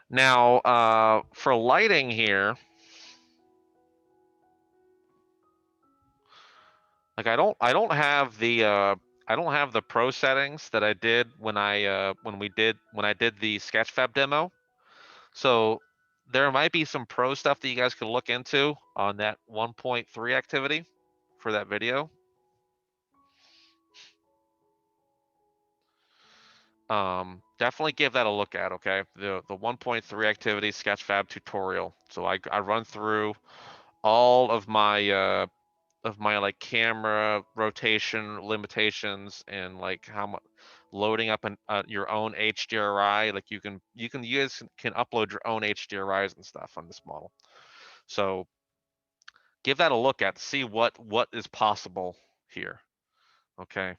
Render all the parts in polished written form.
Now, for lighting here, like I don't have the pro settings that I did when I did the Sketchfab demo. So there might be some pro stuff that you guys could look into on that 1.3 activity for that video. Definitely give that a look at, okay? The 1.3 activity Sketchfab tutorial. So I run through all of my like camera rotation limitations and like how much loading up your own HDRI. Like you guys can upload your own HDRIs and stuff on this model. So give that a look at, see what is possible here. Okay.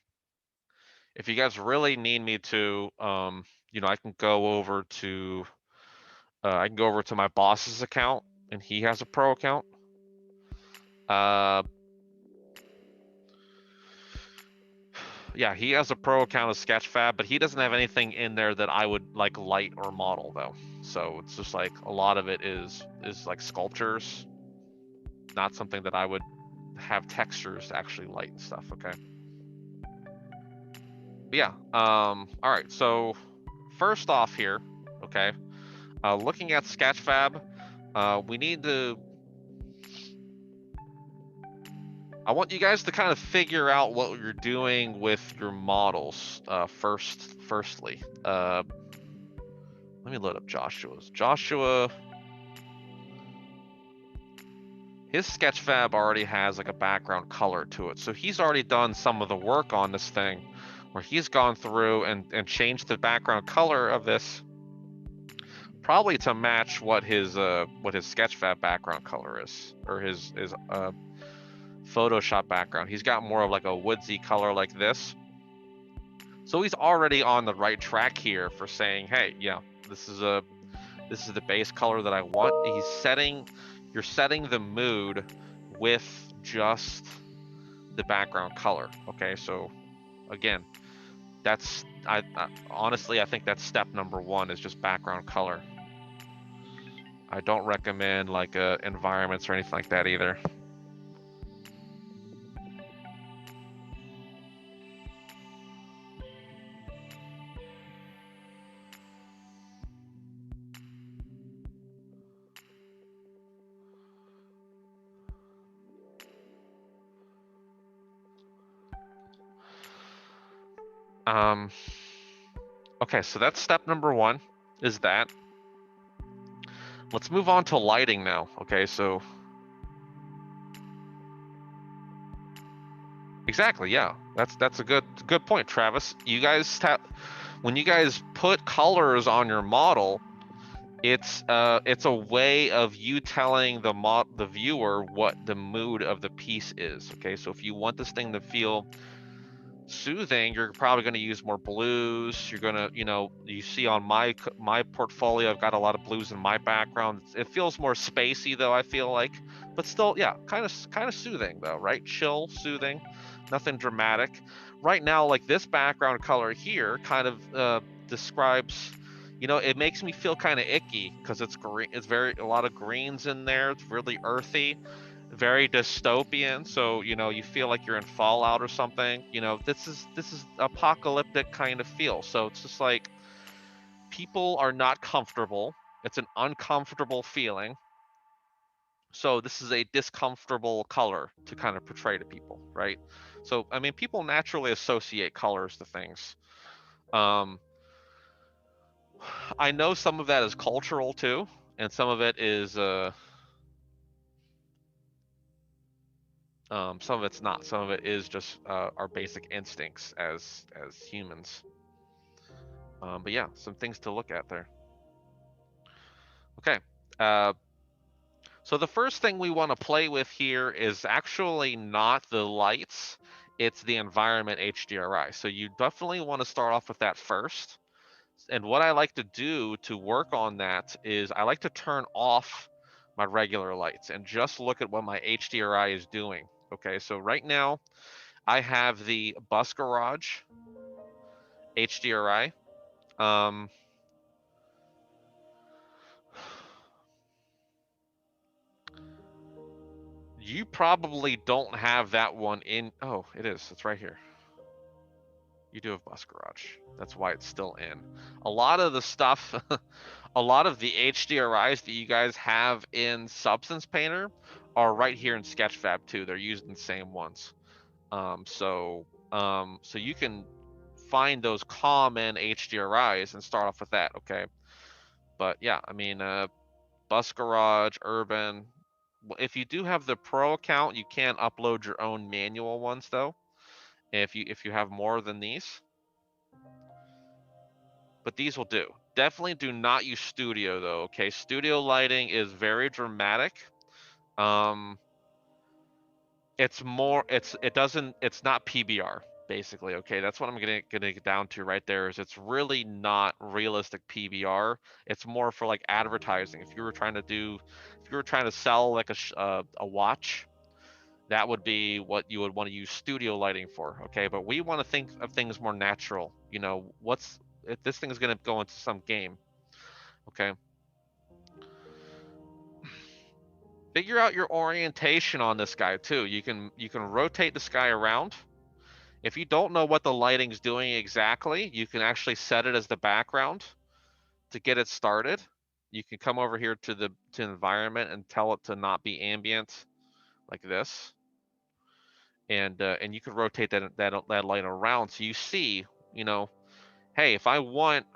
If you guys really need me to, I can go over to my boss's account, and he has a pro account. Yeah, he has a pro account of Sketchfab, but he doesn't have anything in there that I would like light or model though. So it's just like a lot of it is like sculptures, not something that I would have textures to actually light and stuff. Okay. But yeah. All right. So first off here, okay, looking at Sketchfab, we need to. I want you guys to kind of figure out what you're doing with your models firstly. Let me load up Joshua's. Joshua, his Sketchfab already has like a background color to it. So he's already done some of the work on this thing where he's gone through and changed the background color of this probably to match what his Sketchfab background color is, or his Photoshop background. He's got more of like a woodsy color like this. So he's already on the right track here for saying, hey, yeah, this is the base color that I want. You're setting the mood with just the background color. Okay, so again, that's honestly I think that's step number one, is just background color. I don't recommend like environments or anything like that either. Okay, so that's step number one, is that. Let's move on to lighting now. Okay, so exactly, yeah, that's a good point, Travis. You guys when you guys put colors on your model, it's a way of you telling the viewer what the mood of the piece is. Okay, so if you want this thing to feel soothing, you're probably going to use more blues. You're going to, you see on my portfolio, I've got a lot of blues in my background. It feels more spacey though, I feel like, but still, yeah, kind of soothing though, right? Chill, soothing, nothing dramatic. Right now, like this background color here kind of describes, it makes me feel kind of icky because it's green. It's a lot of greens in there. It's really earthy, very dystopian. So you feel like you're in Fallout or something. This is apocalyptic kind of feel. So it's just like people are not comfortable. It's an uncomfortable feeling. So this is a discomfortable color to kind of portray to people, right? So I mean, people naturally associate colors to things. I know some of that is cultural too, and some of it is some of it's not. Some of it is just our basic instincts as humans. But yeah, some things to look at there. Okay. So the first thing we want to play with here is actually not the lights, it's the environment HDRI. So you definitely want to start off with that first. And what I like to do to work on that is I like to turn off my regular lights and just look at what my HDRI is doing. Okay, so right now I have the bus garage HDRI. You probably don't have that one in. Oh, it is. It's right here. You do have Bus Garage. That's why it's still in. A lot of the stuff, a lot of the HDRIs that you guys have in Substance Painter are right here in Sketchfab too. They're using the same ones. So you can find those common HDRIs and start off with that, okay? But yeah, I mean, Bus Garage, Urban. If you do have the Pro account, you can upload your own manual ones though. If you have more than these, but these will do. Definitely do not use Studio though. Okay, Studio lighting is very dramatic. It's more. It's not PBR basically. Okay, that's what I'm gonna get down to right there. Is it's really not realistic PBR. It's more for like advertising. If you were trying to sell like a watch, that would be what you would want to use studio lighting for. Okay, but we want to think of things more natural. You know, if this thing is gonna go into some game. Okay. Figure out your orientation on this guy too. You can rotate this guy around. If you don't know what the lighting's doing exactly, you can actually set it as the background to get it started. You can come over here to environment and tell it to not be ambient like this. And you can rotate that light around so you see, you know, hey, if I want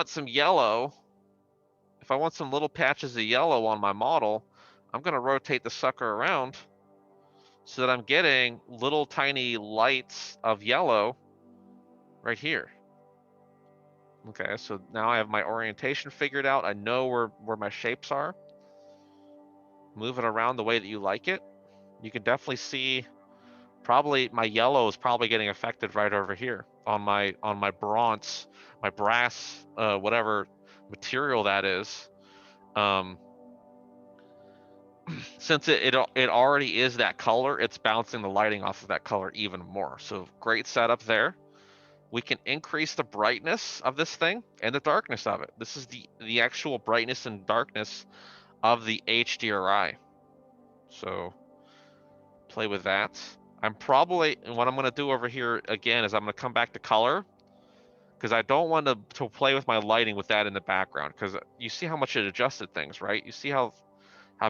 some yellow, if I want some little patches of yellow on my model, I'm going to rotate the sucker around so that I'm getting little tiny lights of yellow right here. Okay, so now I have my orientation figured out. I know where my shapes are. Move it around the way that you like it. You can definitely see probably my yellow is probably getting affected right over here on my bronze, my brass, whatever material that is. Since it already is that color, it's bouncing the lighting off of that color even more. So great setup there. We can increase the brightness of this thing and the darkness of it. This is the actual brightness and darkness of the HDRI. So play with that. What I'm gonna do over here again is I'm gonna come back to color because I don't want to play with my lighting with that in the background, because you see how much it adjusted things, right? You see how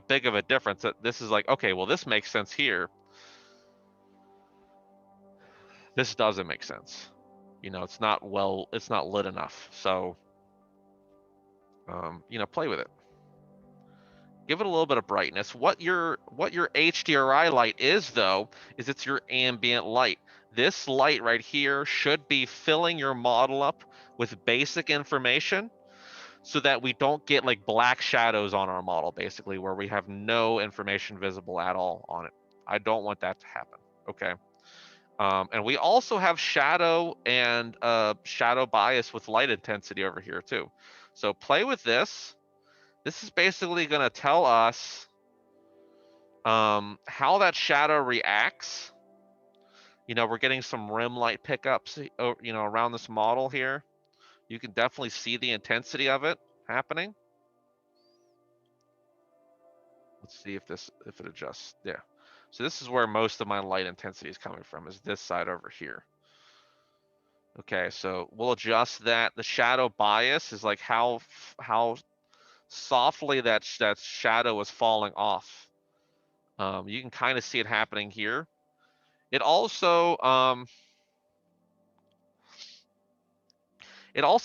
big of a difference that this is. Like, okay, well, this makes sense here. This doesn't make sense. You know, it's not lit enough. So, you know, play with it. Give it a little bit of brightness. What your HDRI light is, though, is it's your ambient light. This light right here should be filling your model up with basic information so that we don't get like black shadows on our model, basically, where we have no information visible at all on it. I don't want that to happen. Okay. And we also have shadow and shadow bias with light intensity over here too. So play with this. This is basically going to tell us how that shadow reacts. You know, we're getting some rim light pickups, you know, around this model here. You can definitely see the intensity of it happening. Let's see if it adjusts. Yeah. So this is where most of my light intensity is coming from, is this side over here. Okay, so we'll adjust that. The shadow bias is like how softly that shadow is falling off. You can kind of see it happening here. It also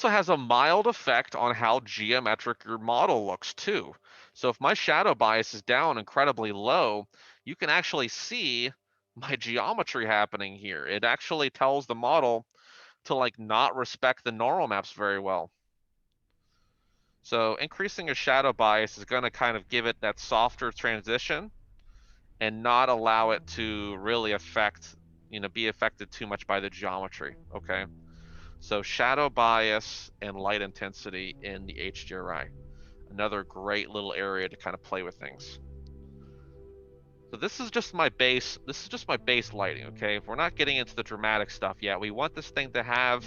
has a mild effect on how geometric your model looks too. So if my shadow bias is down incredibly low, you can actually see my geometry happening here. It actually tells the model to like not respect the normal maps very well. So increasing a shadow bias is going to kind of give it that softer transition and not allow it to really affect, you know, be affected too much by the geometry. Okay. So shadow bias and light intensity in the HDRI, another great little area to kind of play with things. So this is just my base. This is just my base lighting. Okay. We're not getting into the dramatic stuff yet. We want this thing to have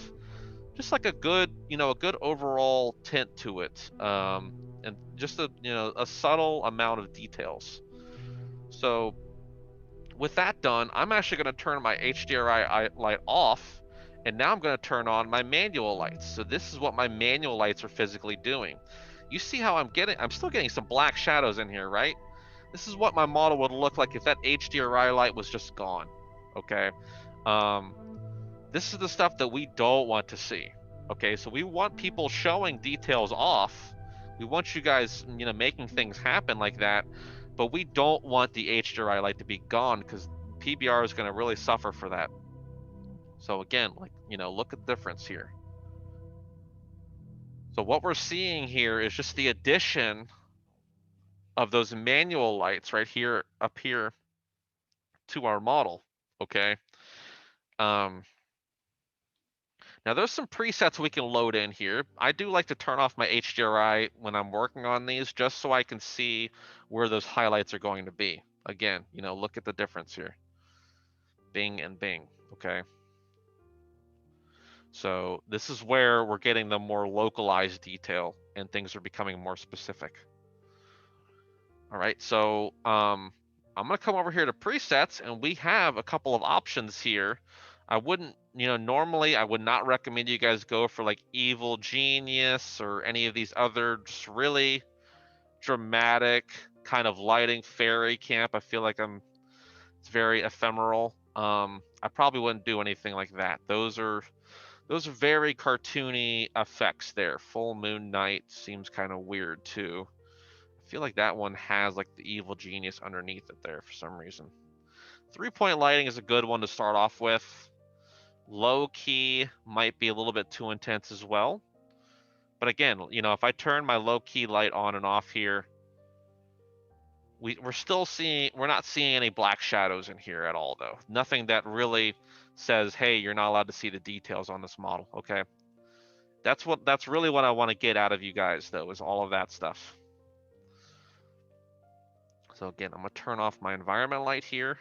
just like a good, you know, a good overall tint to it, and just a, you know, a subtle amount of details. So with that done, I'm actually going to turn my HDRI light off, and now I'm going to turn on my manual lights. So this is what my manual lights are physically doing. You see how I'm still getting some black shadows in here, right? This is what my model would look like if that HDRI light was just gone, okay? This is the stuff that we don't want to see, okay? So we want people showing details off. We want you guys, making things happen like that, but we don't want the HDRI light to be gone because PBR is going to really suffer for that. So again, look at the difference here. So what we're seeing here is just the addition of those manual lights right here, up here, to our model, okay? Now there's some presets we can load in here. I do like to turn off my HDRI when I'm working on these just so I can see where those highlights are going to be. Again, look at the difference here. Bing and bing, okay? So this is where we're getting the more localized detail and things are becoming more specific. All right, so I'm gonna come over here to presets and we have a couple of options here. I wouldn't, normally I would not recommend you guys go for like Evil Genius or any of these other just really dramatic kind of lighting. Fairy Camp, I feel like it's very ephemeral. I probably wouldn't do anything like that. Those are very cartoony effects there. Full Moon Night seems kind of weird too. I feel like that one has like the Evil Genius underneath it there for some reason. 3-point lighting is a good one to start off with. Low key might be a little bit too intense as well. But again, if I turn my low key light on and off here, we're not seeing any black shadows in here at all though. Nothing that really says, hey, you're not allowed to see the details on this model, okay? That's really what I want to get out of you guys though, is all of that stuff. So again, I'm gonna turn off my environment light here.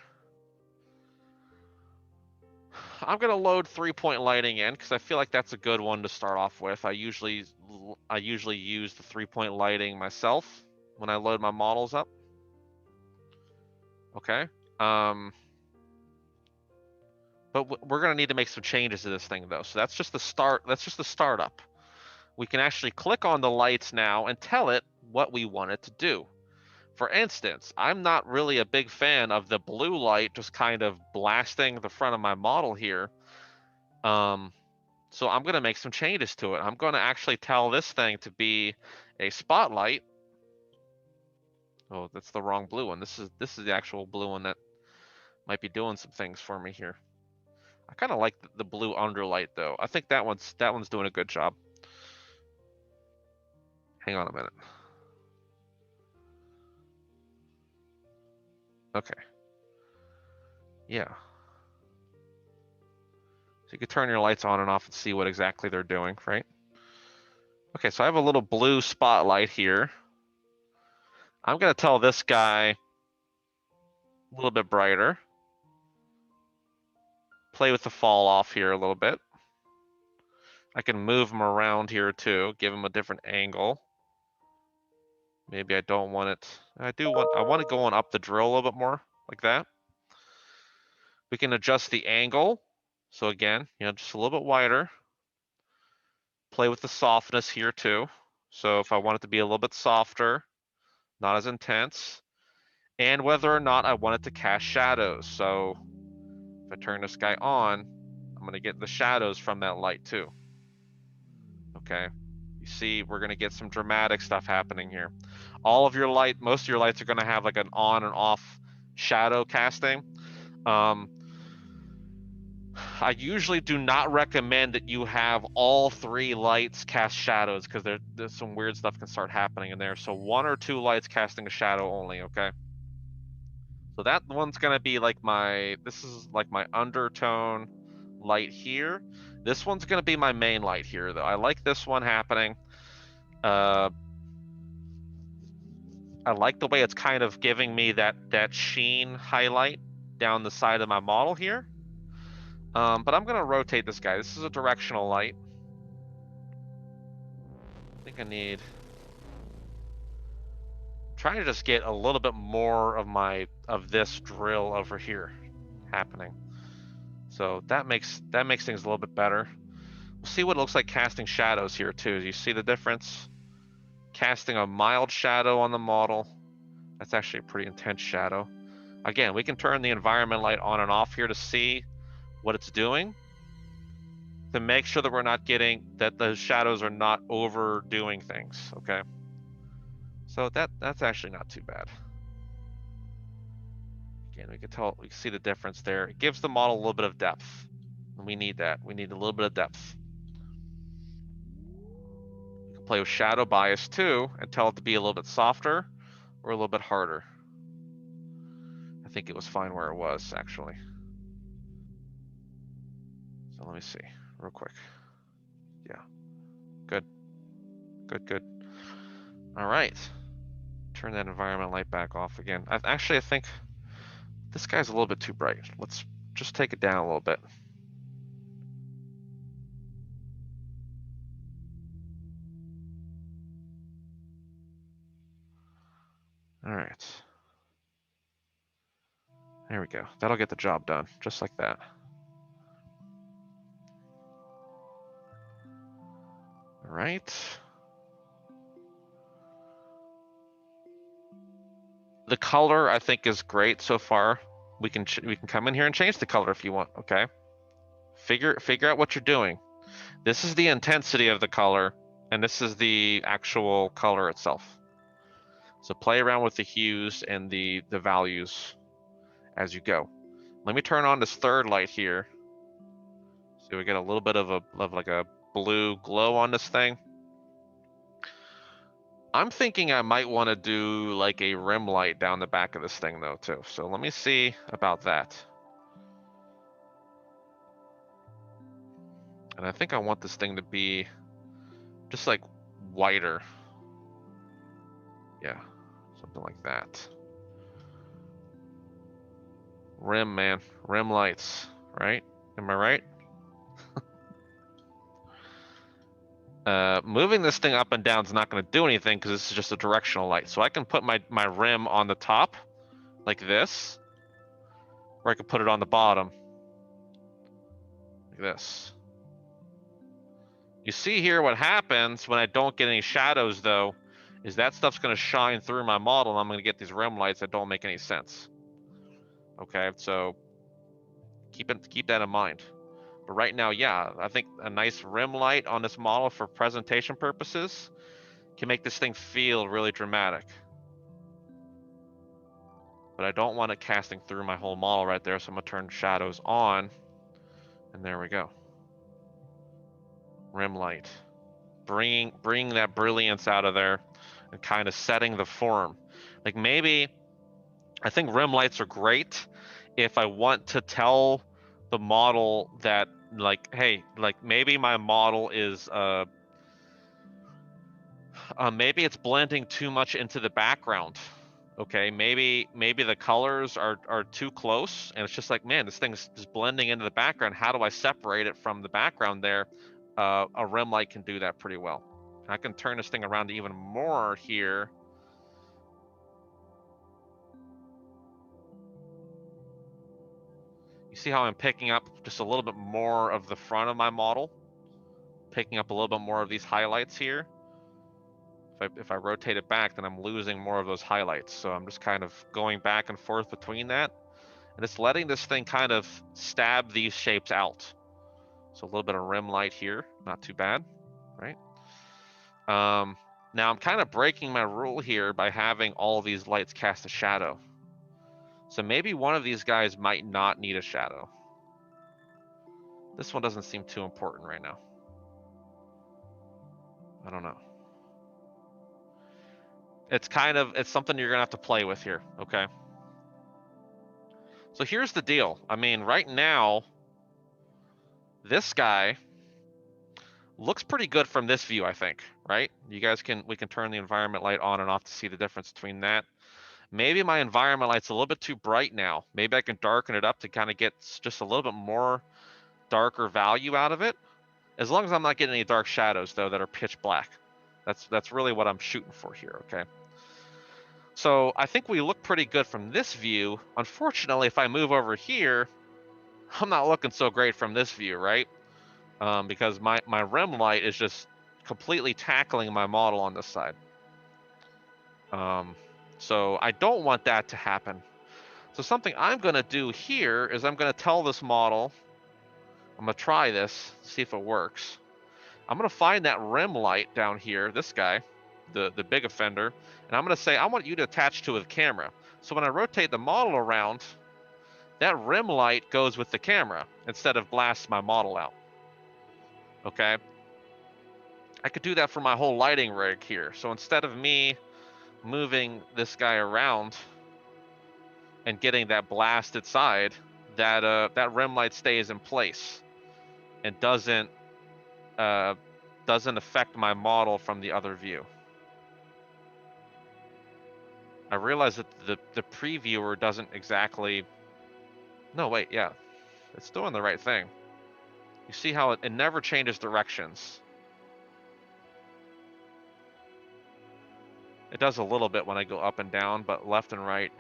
I'm gonna load 3-point lighting in because I feel like that's a good one to start off with. I usually use the 3-point lighting myself when I load my models up. Okay. But we're gonna need to make some changes to this thing though. So that's just the start. That's just the startup. We can actually click on the lights now and tell it what we want it to do. For instance, I'm not really a big fan of the blue light just kind of blasting the front of my model here. So I'm going to make some changes to it. I'm going to actually tell this thing to be a spotlight. Oh, that's the wrong blue one. This is the actual blue one that might be doing some things for me here. I kind of like the blue underlight though. I think that one's doing a good job. Hang on a minute. Okay. Yeah. So you can turn your lights on and off and see what exactly they're doing, right? Okay, so I have a little blue spotlight here. I'm going to tell this guy a little bit brighter. Play with the fall off here a little bit. I can move him around here too, give him a different angle. Maybe I don't want it. I want it going up the drill a little bit more, like that. We can adjust the angle. So again, just a little bit wider. Play with the softness here too. So if I want it to be a little bit softer, not as intense, and whether or not I want it to cast shadows. So if I turn this guy on, I'm gonna get the shadows from that light too. Okay, you see, we're gonna get some dramatic stuff happening here. Most of your lights are gonna have like an on and off shadow casting. I usually do not recommend that you have all 3 lights cast shadows because there's some weird stuff can start happening in there. So 1 or 2 lights casting a shadow only, okay? So that one's gonna be like this is like my undertone light here. This one's gonna be my main light here though. I like this one happening. I like the way it's kind of giving me that sheen highlight down the side of my model here. But I'm gonna rotate this guy. This is a directional light. I think I need trying to just get a little bit more of this drill over here happening. So that makes things a little bit better. We'll see what it looks like casting shadows here too. You see the difference? Casting a mild shadow on the model. That's actually a pretty intense shadow. Again, we can turn the environment light on and off here to see what it's doing, to make sure that we're not getting, that the shadows are not overdoing things, okay? So that's actually not too bad. Again, we can see the difference there. It gives the model a little bit of depth. And we need that. We need a little bit of depth. You can play with shadow bias too and tell it to be a little bit softer or a little bit harder. I think it was fine where it was, actually. So let me see real quick. Yeah, good, good, good. All right, turn that environment light back off again. I think this guy's a little bit too bright. Let's just take it down a little bit. All right. There we go. That'll get the job done, just like that. All right. The color, I think, is great so far. We can come in here and change the color if you want, okay? Figure out what you're doing. This is the intensity of the color, and this is the actual color itself. So play around with the hues and the values as you go. Let me turn on this third light here. So we get a little bit of like a blue glow on this thing. I'm thinking I might want to do like a rim light down the back of this thing though too. So let me see about that. And I think I want this thing to be just like whiter. Yeah, something like that. Rim, man, rim lights, right? Am I right? Moving this thing up and down is not going to do anything because this is just a directional light. So I can put my rim on the top like this, or I can put it on the bottom like this. You see here what happens when I don't get any shadows though, is that stuff's going to shine through my model and I'm going to get these rim lights that don't make any sense. Okay, so keep that in mind. But right now, yeah, I think a nice rim light on this model for presentation purposes can make this thing feel really dramatic. But I don't want it casting through my whole model right there, so I'm gonna turn shadows on, and there we go. Rim light, bringing that brilliance out of there, and kind of setting the form. Like maybe, I think rim lights are great if I want to tell the model that, like, hey, like maybe my model is maybe it's blending too much into the background. Okay, maybe the colors are too close, and it's just like, man, this thing's just blending into the background. How do I separate it from the background there? A rim light can do that pretty well. I can turn this thing around to even more here. You see how I'm picking up just a little bit more of the front of my model, picking up a little bit more of these highlights here. If I rotate it back, then I'm losing more of those highlights. So I'm just kind of going back and forth between that. And it's letting this thing kind of stab these shapes out. So a little bit of rim light here, not too bad, right? Now I'm kind of breaking my rule here by having all of these lights cast a shadow. So maybe one of these guys might not need a shadow. This one doesn't seem too important right now. I don't know. It's something you're gonna have to play with here, okay? So here's the deal. I mean, right now, this guy looks pretty good from this view, I think, right? We can turn the environment light on and off to see the difference between that. Maybe my environment light's a little bit too bright now. Maybe I can darken it up to kind of get just a little bit more darker value out of it. As long as I'm not getting any dark shadows though that are pitch black. That's really what I'm shooting for here, okay? So I think we look pretty good from this view. Unfortunately, if I move over here, I'm not looking so great from this view, right? Because my rim light is just completely tackling my model on this side. So I don't want that to happen. So something I'm gonna do here is I'm gonna tell this model, I'm gonna try this, see if it works. I'm gonna find that rim light down here, this guy, the big offender, and I'm gonna say, I want you to attach to a camera. So when I rotate the model around, that rim light goes with the camera instead of blasts my model out. Okay? I could do that for my whole lighting rig here. So instead of me moving this guy around and getting that blasted side, that rim light stays in place and doesn't affect my model from the other view. I realize that the previewer doesn't exactly. No, wait, yeah, it's doing the right thing. You see how it never changes directions. It does a little bit when I go up and down, but left and right,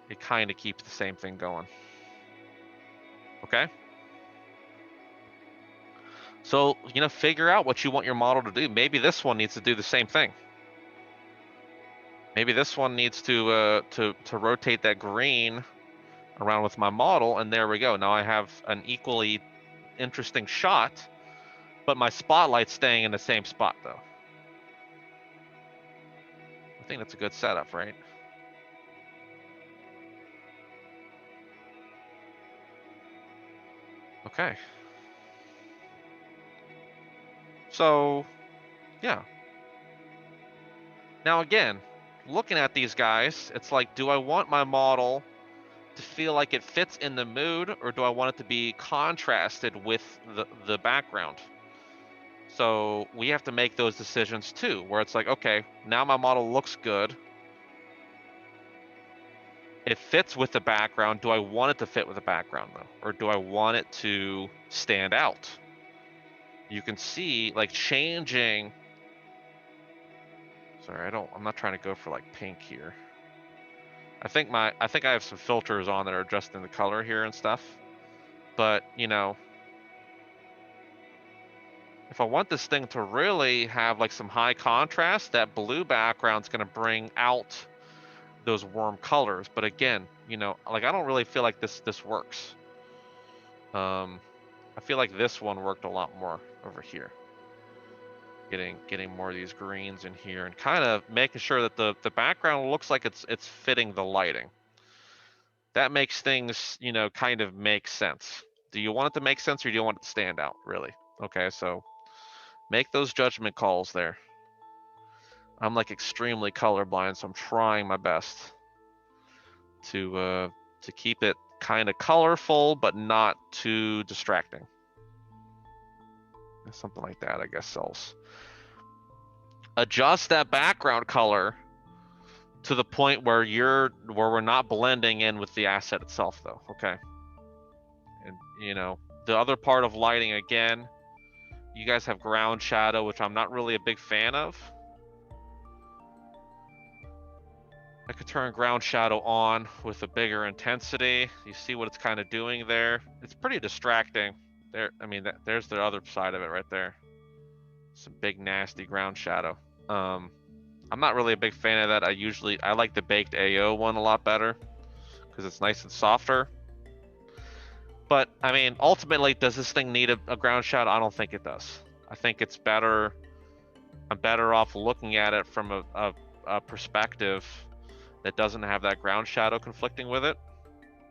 it kind of keeps the same thing going. Okay? So, figure out what you want your model to do. Maybe this one needs to do the same thing. Maybe this one needs to rotate that green around with my model, and there we go. Now I have an equally interesting shot, but my spotlight's staying in the same spot, though. I think that's a good setup, right? Okay. So, yeah. Now again, looking at these guys, it's like, do I want my model to feel like it fits in the mood, or do I want it to be contrasted with the background? So we have to make those decisions too, where it's like, okay, now my model looks good. It fits with the background. Do I want it to fit with the background though? Or do I want it to stand out? You can see like changing. Sorry, I'm not trying to go for like pink here. I think I have some filters on that are adjusting the color here and stuff. But, if I want this thing to really have like some high contrast, that blue background's going to bring out those warm colors. But again, like I don't really feel like this works. I feel like this one worked a lot more over here. Getting more of these greens in here and kind of making sure that the background looks like it's fitting the lighting. That makes things, kind of make sense. Do you want it to make sense, or do you want it to stand out, really? Okay, so make those judgment calls there. I'm like extremely colorblind, so I'm trying my best to keep it kind of colorful, but not too distracting. Something like that, I guess, sells. Adjust that background color to the point where we're not blending in with the asset itself, though. Okay. And the other part of lighting, again, you guys have ground shadow, which I'm not really a big fan of. I could turn ground shadow on with a bigger intensity. You see what it's kind of doing there? It's pretty distracting. There, I mean, there's the other side of it right there. Some big nasty ground shadow. I'm not really a big fan of that. I like the baked AO one a lot better because it's nice and softer. But I mean, ultimately, does this thing need a ground shadow? I don't think it does. I think it's better. I'm better off looking at it from a perspective that doesn't have that ground shadow conflicting with it,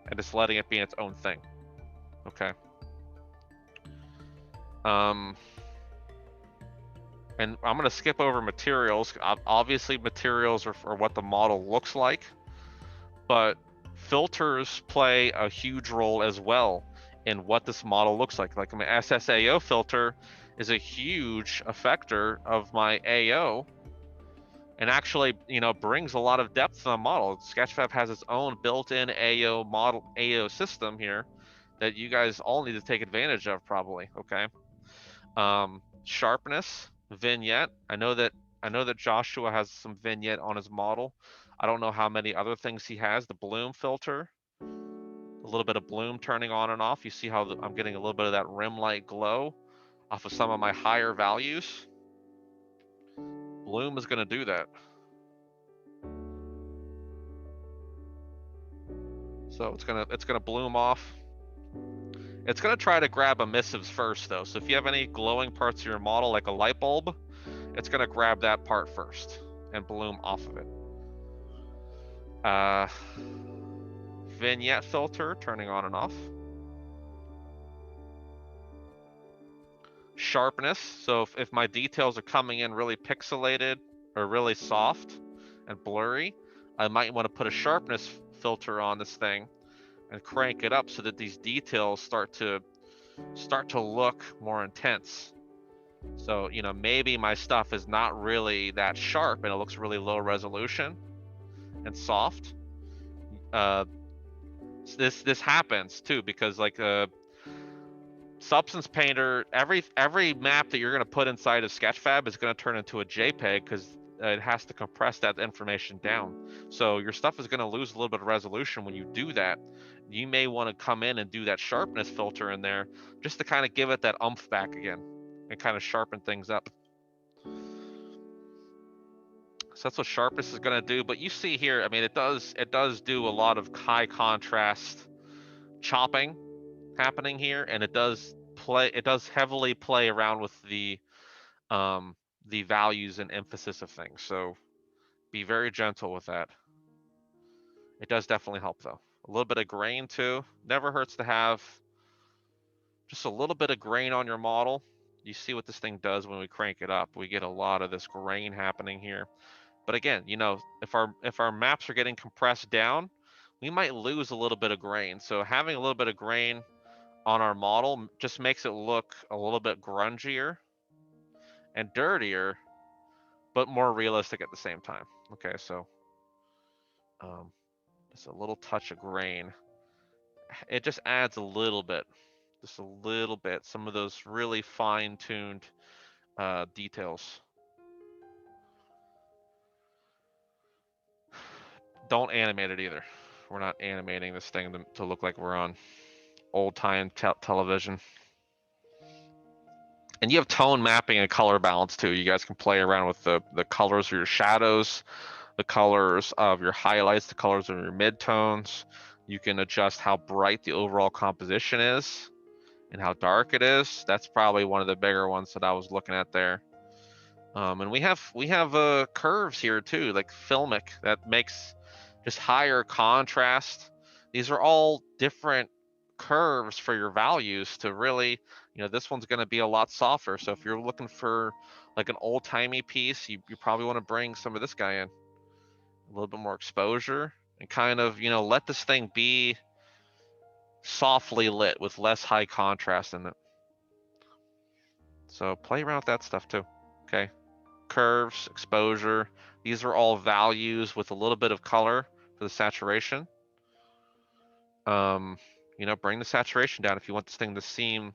and just letting it be its own thing. Okay. And I'm gonna skip over materials. Obviously, materials are what the model looks like, but filters play a huge role as well in what this model looks like. Like my SSAO filter is a huge effector of my AO, and actually, brings a lot of depth to the model. Sketchfab has its own built-in AO system here that you guys all need to take advantage of, probably. Okay. Sharpness, vignette. I know that I know that Joshua has some vignette on his model. I don't know how many other things he has. The bloom filter, a little bit of bloom turning on and off. You see how I'm getting a little bit of that rim light glow off of some of my higher values. Bloom is going to do that. So it's gonna bloom off. It's gonna try to grab emissives first though. So if you have any glowing parts of your model, like a light bulb, it's gonna grab that part first and bloom off of it. Vignette filter turning on and off. Sharpness. So if my details are coming in really pixelated or really soft and blurry, I might want to put a sharpness filter on this thing and crank it up so that these details start to look more intense. So, you know, maybe my stuff is not really that sharp and it looks really low resolution and soft. This happens too, because like Substance Painter, every map that you're going to put inside of Sketchfab is going to turn into a JPEG because it has to compress that information down. So your stuff is going to lose a little bit of resolution when you do that. You may want to come in and do that sharpness filter in there just to kind of give it that oomph back again and kind of sharpen things up. So that's what sharpness is going to do. But you see here, I mean, it does do a lot of high contrast chopping happening here, and it does heavily play around with the values and emphasis of things. So be very gentle with that. It does definitely help though. A little bit of grain too. Never hurts to have just a little bit of grain on your model. You see what this thing does when we crank it up. We get a lot of this grain happening here. But again, you know, if our maps are getting compressed down, we might lose a little bit of grain. So having a little bit of grain on our model just makes it look a little bit grungier and dirtier, but more realistic at the same time. Okay, so just a little touch of grain. It just adds a little bit, just a little bit, some of those really fine-tuned details. Don't animate it either. We're not animating this thing to look like we're on old-time television. And you have tone mapping and color balance too. You guys can play around with the colors of your shadows, the colors of your highlights, the colors of your midtones. You can adjust how bright the overall composition is and how dark it is. That's probably one of the bigger ones that I was looking at there. And we have curves here too, like filmic, that makes just higher contrast. These are all different curves for your values to really, you know, this one's going to be a lot softer. So if you're looking for like an old-timey piece, you probably want to bring some of this guy in. A little bit more exposure and kind of, you know, let this thing be softly lit with less high contrast in it. So play around with that stuff too. Okay. Curves, exposure. These are all values with a little bit of color for the saturation. You know, bring the saturation down if you want this thing to seem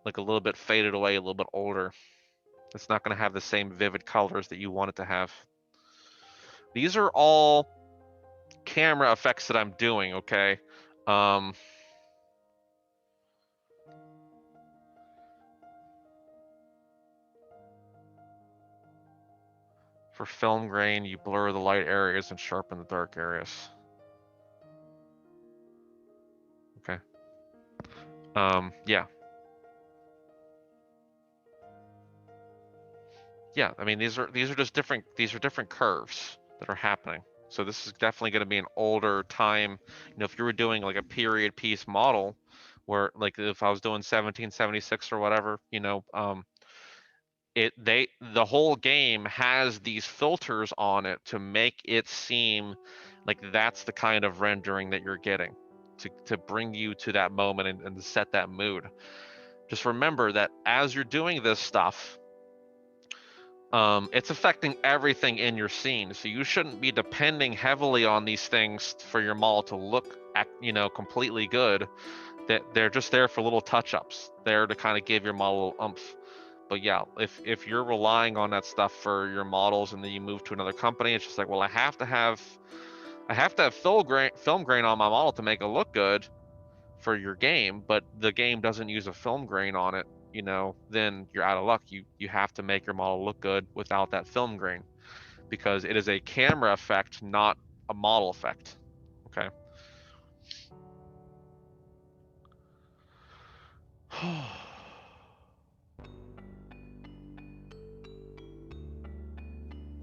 like a little bit faded away, a little bit older. It's not going to have the same vivid colors that you want it to have. These are all camera effects that I'm doing, okay? For film grain, you blur the light areas and sharpen the dark areas. Okay. Yeah. Yeah, I mean these are just different curves that are happening. So this is definitely going to be an older time. You know, if you were doing like a period piece model, where like if I was doing 1776 or whatever, you know, the whole game has these filters on it to make it seem like that's the kind of rendering that you're getting to bring you to that moment and to set that mood. Just remember that as you're doing this stuff, it's affecting everything in your scene. So you shouldn't be depending heavily on these things for your model to look, you know, completely good. That they're just there for little touch-ups, there to kind of give your model oomph. But yeah, if you're relying on that stuff for your models and then you move to another company, it's just like, well, I have to have film grain on my model to make it look good for your game, but the game doesn't use a film grain on it, you know, then you're out of luck. You have to make your model look good without that film grain, because it is a camera effect, not a model effect. Okay.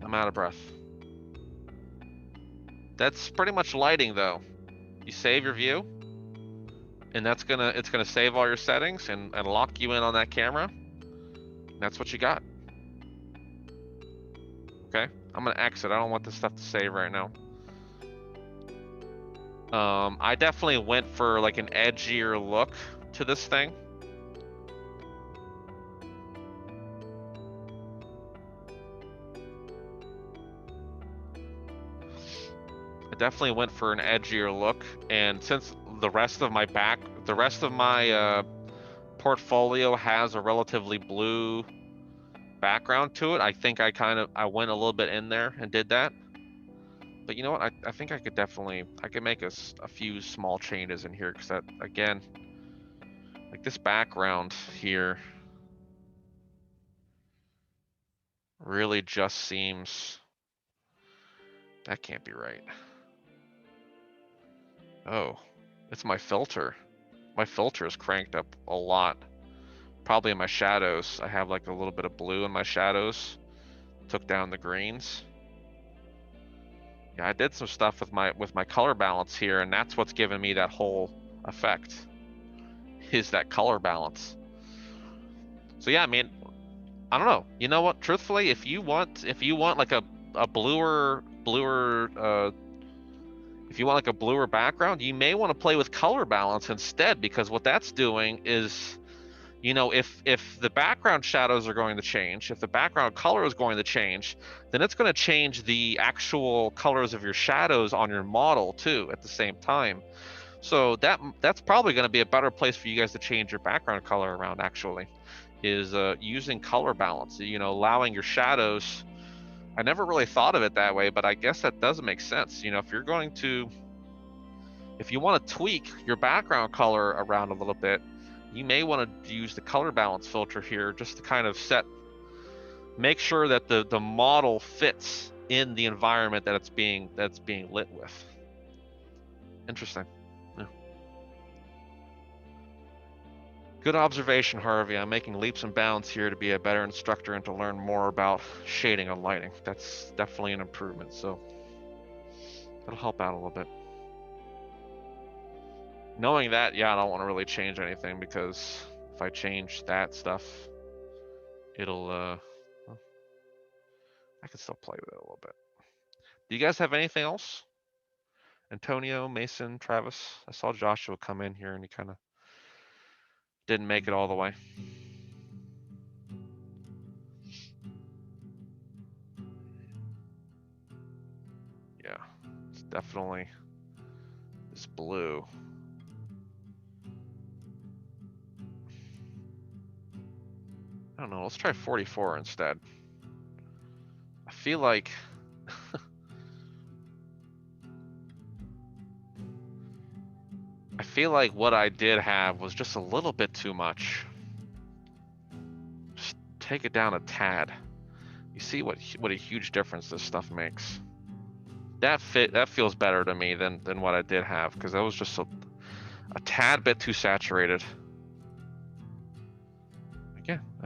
I'm out of breath. That's pretty much lighting though. You save your view, and it's gonna save all your settings and lock you in on that camera. And that's what you got. Okay, I'm gonna exit. I don't want this stuff to save right now. I definitely went for like an edgier look to this thing. I definitely went for an edgier look, and since the rest of my portfolio has a relatively blue background to it, I think I went a little bit in there and did that. But you know what? I think I could make a few small changes in here, because that, again, like this background here really just seems, that can't be right. Oh, it's my filter. My filter is cranked up a lot. Probably in my shadows. I have like a little bit of blue in my shadows. Took down the greens. Yeah, I did some stuff with my color balance here, and that's what's giving me that whole effect, is that color balance. So yeah, I mean, I don't know. You know what? Truthfully, if you want like a bluer if you want like a bluer background, you may want to play with color balance instead, because what that's doing is, you know, if the background shadows are going to change, if the background color is going to change, then it's going to change the actual colors of your shadows on your model too at the same time. So that's probably going to be a better place for you guys to change your background color around, actually, is using color balance, you know, allowing your shadows. I never really thought of it that way, but I guess that does make sense. You know, if you want to tweak your background color around a little bit, you may want to use the color balance filter here, just to kind of make sure that the model fits in the environment that it's being lit with. Interesting. Yeah. Good observation, Harvey. I'm making leaps and bounds here to be a better instructor and to learn more about shading and lighting. That's definitely an improvement, so that'll help out a little bit. Knowing that, yeah, I don't want to really change anything, because if I change that stuff, it'll I can still play with it a little bit. Do you guys have anything else? Antonio, Mason, Travis? I saw Joshua come in here and he kind of didn't make it all the way. Yeah, it's definitely this blue. I don't know, let's try 44 instead. I feel like what I did have was just a little bit too much. Just take it down a tad. You see what a huge difference this stuff makes. That feels better to me than what I did have, because that was just a tad bit too saturated. Again,